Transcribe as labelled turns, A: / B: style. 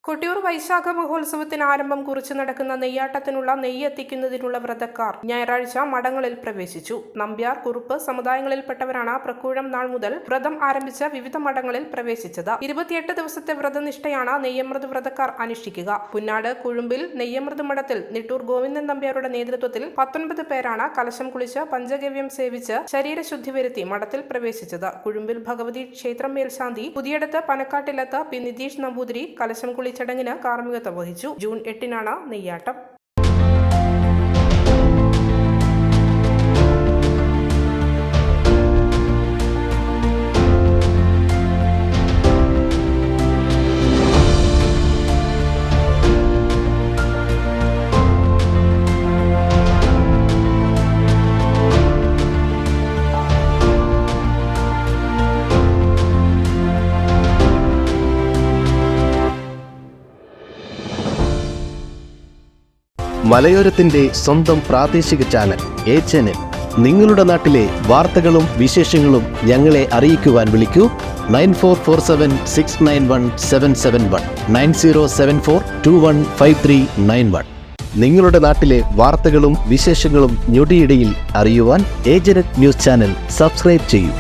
A: കൊട്ടിയൂർ വൈശാഖ മഹോത്സവത്തിന് ആരംഭം കുറിച്ച് നടക്കുന്ന നെയ്യാട്ടത്തിനുള്ള നെയ്യ് എത്തിക്കുന്നതിനുള്ള വ്രതക്കാർ ഞായറാഴ്ച മഠങ്ങളിൽ പ്രവേശിച്ചു. നമ്പ്യാർ, കുറുപ്പ് സമുദായങ്ങളിൽപ്പെട്ടവരാണ് പ്രക്കൂഴം നാൾ മുതൽ വ്രതം ആരംഭിച്ച വിവിധ മഠങ്ങളിൽ പ്രവേശിച്ചത്. 28 ദിവസത്തെ വ്രതനിഷ്ഠയാണ് നെയ്യമൃത് വ്രതക്കാർ അനുഷ്ഠിക്കുക. പുന്നാട് കുഴുമ്പിൽ നെയ്യമൃത് മഠത്തിൽ നിട്ടൂർ ഗോവിന്ദൻ നമ്പ്യാരുടെ നേതൃത്വത്തിൽ 19 പേരാണ് കലശം കുളിച്ച് പഞ്ചഗവ്യം സേവിച്ച് ശരീരശുദ്ധി വരുത്തി മഠത്തിൽ പ്രവേശിച്ചത്. കുഴുമ്പിൽ ഭഗവതി ക്ഷേത്രം മേൽശാന്തി പുതിയടത്ത് പനക്കാട്ടിലത്ത് പി നിതീഷ് നമ്പൂതിരി കലശം കുളി ചടങ്ങിന് കാർമ്മികത്വം വഹിച്ചു. ജൂൺ 8-നാണ് നെയ്യാട്ടം.
B: മലയോരത്തിന്റെ സ്വന്തം പ്രാദേശിക ചാനൽ എ ചാനൽ. നിങ്ങളുടെ നാട്ടിലെ വാർത്തകളും വിശേഷങ്ങളും ഞങ്ങളെ അറിയിക്കുവാൻ വിളിക്കൂ 9447691771 9074215391. നിങ്ങളുടെ നാട്ടിലെ വാർത്തകളും വിശേഷങ്ങളും ഞൊടിയിടയിൽ അറിയുവാൻ ഏജനറ്റ് ന്യൂസ് ചാനൽ സബ്സ്ക്രൈബ് ചെയ്യൂ.